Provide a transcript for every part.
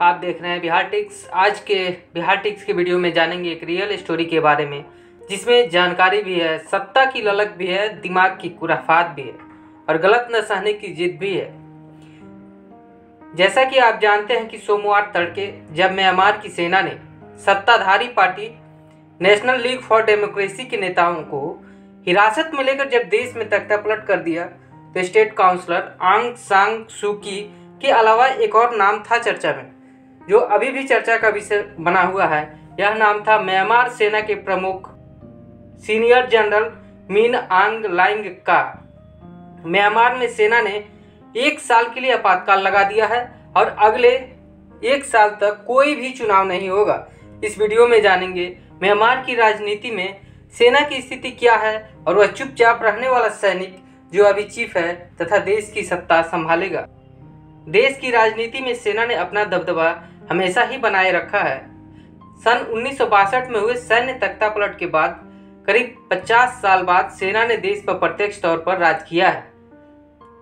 आप देख रहे हैं बिहार टिक्स। आज के बिहार टिक्स के वीडियो में जानेंगे एक रियल स्टोरी के बारे में, जिसमें जानकारी भी है, सत्ता की ललक भी है, दिमाग की खुराफात भी है और गलत न सहने की जिद भी है। जैसा कि आप जानते हैं कि सोमवार तड़के जब म्यांमार की सेना ने सत्ताधारी party national league for democracy के नेताओं को हिरासत में लेकर जब देश में तख्तापलट कर दिया, तो स्टेट काउंसलर आंग सांग सू की के अलावा एक और नाम था चर्चा में, जो अभी भी चर्चा का विषय बना हुआ है। यह नाम था म्यांमार सेना के प्रमुख सीनियर जनरल मिन आंग लाइंग का। म्यांमार में सेना ने 1 साल के लिए आपातकाल लगा दिया है और अगले 1 साल तक कोई भी चुनाव नहीं होगा। इस वीडियो में जानेंगे म्यांमार की राजनीति में सेना की स्थिति क्या है और वह चुपचाप रहने वाला सैनिक जो अभी चीफ है तथा देश की सत्ता संभालेगा। देश की राजनीति में सेना ने अपना दबदबा हमेशा ही बनाए रखा है। सन 1962 में हुए सैन्य तख्तापलट के बाद करीब 50 साल बाद सेना ने देश पर प्रत्यक्ष तौर पर राज किया है।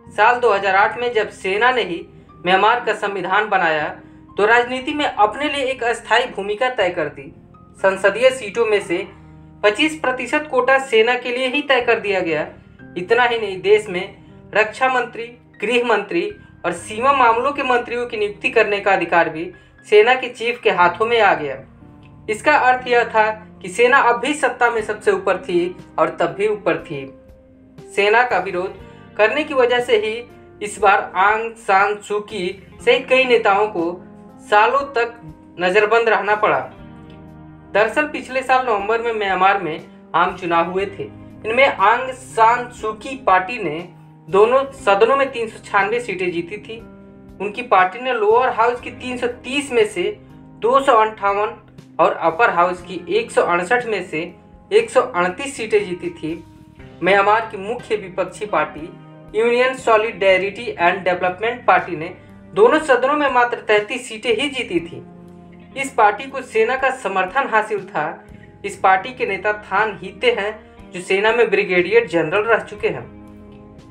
साल 2008 में जब सेना ने ही म्यांमार का संविधान बनाया, तो राजनीति में अपने लिए एक अस्थायी भूमिका तय कर दी। संसदीय सीटों में से 25% कोटा सेना के लिए ही तय कर दिया गया। इतना ही नहीं, देश में रक्षा मंत्री, गृह मंत्री और सीमा मामलों के मंत्रियों की नियुक्ति करने का अधिकार भी सेना के चीफ के हाथों में आ गया। इसका अर्थ यह था कि सेना अब भी सत्ता में सबसे ऊपर थी और तब भी ऊपर थी। सेना का विरोध करने की वजह से ही इस बार आंग सान सू की सहित कई नेताओं को सालों तक नजरबंद रहना पड़ा। दरअसल पिछले साल नवंबर में म्यांमार में आम चुनाव हुए थे। इनमें आंग सान सू की पार्टी ने दोनों सदनों में 396 सीटें जीती थी। उनकी पार्टी ने लोअर हाउस की 330 में से 258 और अपर हाउस की 168 में से 138 सीटें जीती थी। म्यांमार की मुख्य विपक्षी party union solidarity and development party ने दोनों सदनों में मात्र 33 सीटें ही जीती थी। इस पार्टी को सेना का समर्थन हासिल था। इस पार्टी के नेता थान हीते हैं, जो सेना में ब्रिगेडियर जनरल रह चुके हैं।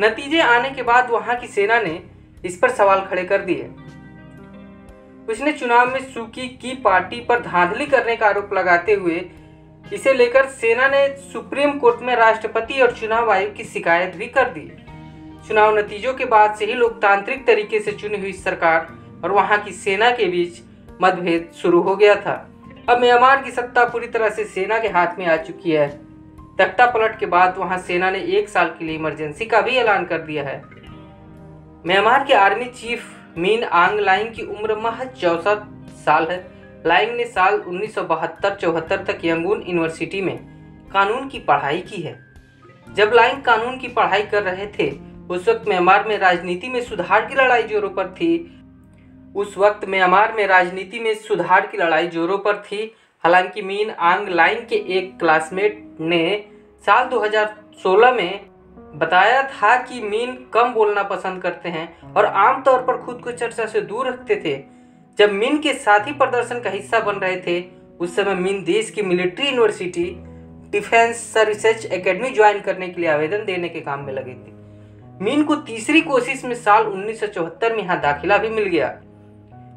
नतीजे आने के बाद वहां की सेना ने इस पर सवाल खड़े कर दिए। उसने चुनाव में सूकी की पार्टी पर धांधली करने का आरोप लगाते हुए इसे लेकर सेना ने सुप्रीम कोर्ट में राष्ट्रपति और चुनाव आयोग की शिकायत भी कर दी। चुनाव नतीजों के बाद से ही लोकतांत्रिक तरीके से चुनी हुई सरकार और वहां की सेना के बीच मतभेद शुरू हो गया था। अब म्यांमार की सत्ता पूरी तरह से सेना के हाथ में आ चुकी है। तख्तापलट के बाद वहां सेना ने 1 साल के लिए इमरजेंसी का भी ऐलान कर दिया है। म्यांमार के आर्मी चीफ मिन आंग लाइंग की उम्र महज 64 साल है। लाइंग ने साल 1972-74 तक यंगून यूनिवर्सिटी में कानून की पढ़ाई की है। जब लाइंग कानून की पढ़ाई कर रहे थे, उस वक्त म्यांमार में राजनीति में सुधार की लड़ाई जोरों पर थी। हालांकि मिन आंग लाइंग के एक क्लासमेट ने साल 2016 में बताया था कि मिन कम बोलना पसंद करते हैं और आमतौर पर खुद को चर्चा से दूर रखते थे। जब मिन के साथी प्रदर्शन का हिस्सा बन रहे थे, उस समय मिन देश की military university defence research academy join करने के लिए आवेदन देने के काम में लगे थे। मिन को तीसरी कोशिश में साल 1974 में यहाँ दाखिला भी मिल गया।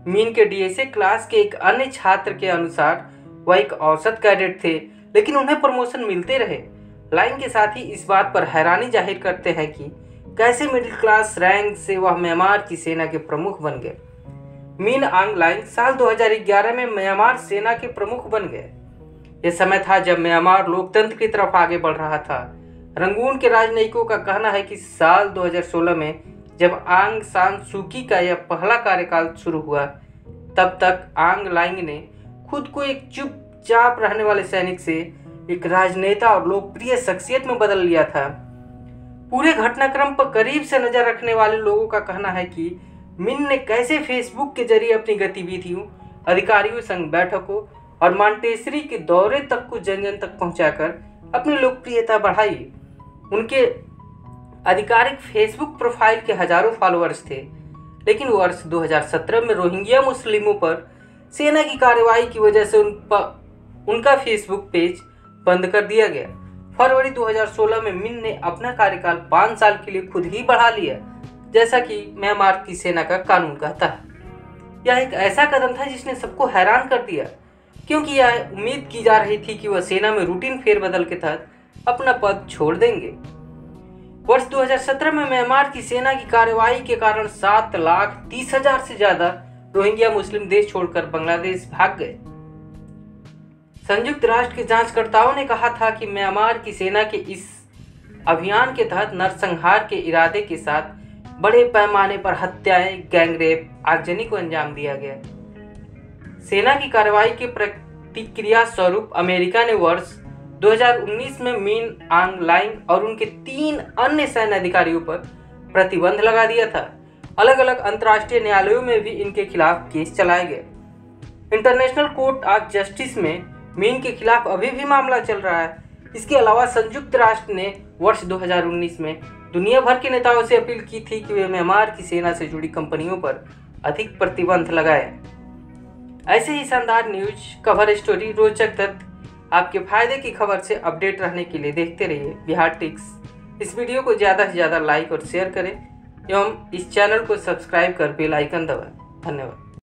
मिन के डीएसए क्लास के एक अन्य छात्र के अनुसार वह एक औसत कैडेट थे, लेकिन उन्हें प्रमोशन मिलते रहे। लाइंग के साथ ही इस बात पर हैरानी जाहिर करते हैं कि कैसे मिडिल क्लास रैंक से वह म्यांमार की सेना के प्रमुख बन गए। मिन आंग लाइंग साल 2011 में म्यांमार सेना के प्रमुख बन गए। यह समय था जब म्यांमार लोकतंत्र की तरफ आगे बढ़ रहा था। रंगून के राजनयिकों का कहना है कि साल 2016 में जब आंग सान सू की का यह पहला कार्यकाल शुरू हुआ, तब तक आंग लाइंग ने खुद को एक चुपचाप रहने वाले सैनिक से एक राजनेता और लोकप्रिय शख्सियत में बदल लिया था। पूरे घटनाक्रम पर करीब से नजर रखने वाले लोगों का कहना है कि मिन ने कैसे फेसबुक के जरिए अपनी गतिविधियों, अधिकारियों संग बैठकों और मांटेसरी के दौरे तक को जन जन तक पहुंचाकर अपनी लोकप्रियता बढ़ाई। उनके आधिकारिक फेसबुक प्रोफाइल के हजारों फॉलोअर्स थे, लेकिन वर्ष 2017 में रोहिंग्या मुस्लिमों पर सेना की कार्रवाई की वजह से उनका फेसबुक पेज बंद कर दिया गया। फरवरी 2016 में मिन ने अपना कार्यकाल 5 साल के लिए खुद ही बढ़ा लिया, जैसा कि म्यांमार की सेना का कानून कहता है। यह एक ऐसा कदम था जिसने सबको हैरान कर दिया, क्योंकि यह उम्मीद की जा रही थी कि वह सेना में रूटीन फेरबदल के तहत अपना पद छोड़ देंगे। वर्ष 2017 में म्यांमार की सेना की कार्रवाई के कारण 7,30,000 से ज्यादा रोहिंग्या मुस्लिम देश छोड़कर बांग्लादेश भाग गए। संयुक्त राष्ट्र के जांचकर्ताओं ने कहा था कि म्यांमार की सेना के इस अभियान के तहत नरसंहार के इरादे के साथ बड़े पैमाने पर हत्याएं, गैंगरेप, आगजनी को अंजाम दिया गया। सेना की कार्रवाई के प्रतिक्रिया स्वरूप अमेरिका ने वर्ष 2019 में मिन आंग लाइंग और उनके 3 अन्य सैन्य अधिकारियों पर प्रतिबंध लगा दिया था। अलग अलग अंतर्राष्ट्रीय न्यायालयों में भी इनके खिलाफ केस चलाए गए। इंटरनेशनल कोर्ट ऑफ जस्टिस में मिन के खिलाफ अभी भी मामला चल रहा है। इसके अलावा संयुक्त राष्ट्र ने वर्ष 2019 में दुनिया भर के नेताओं से अपील की थी कि वे म्यांमार की सेना से जुड़ी कंपनियों पर अधिक प्रतिबंध लगाएं। ऐसे ही शानदार न्यूज, कवर स्टोरी, रोचक तथ्य आपके फायदे की खबर से अपडेट रहने के लिए देखते रहिए बिहार टिक्स। इस वीडियो को ज़्यादा से ज़्यादा लाइक और शेयर करें एवं इस चैनल को सब्सक्राइब कर बेल आइकन दबाएं। धन्यवाद।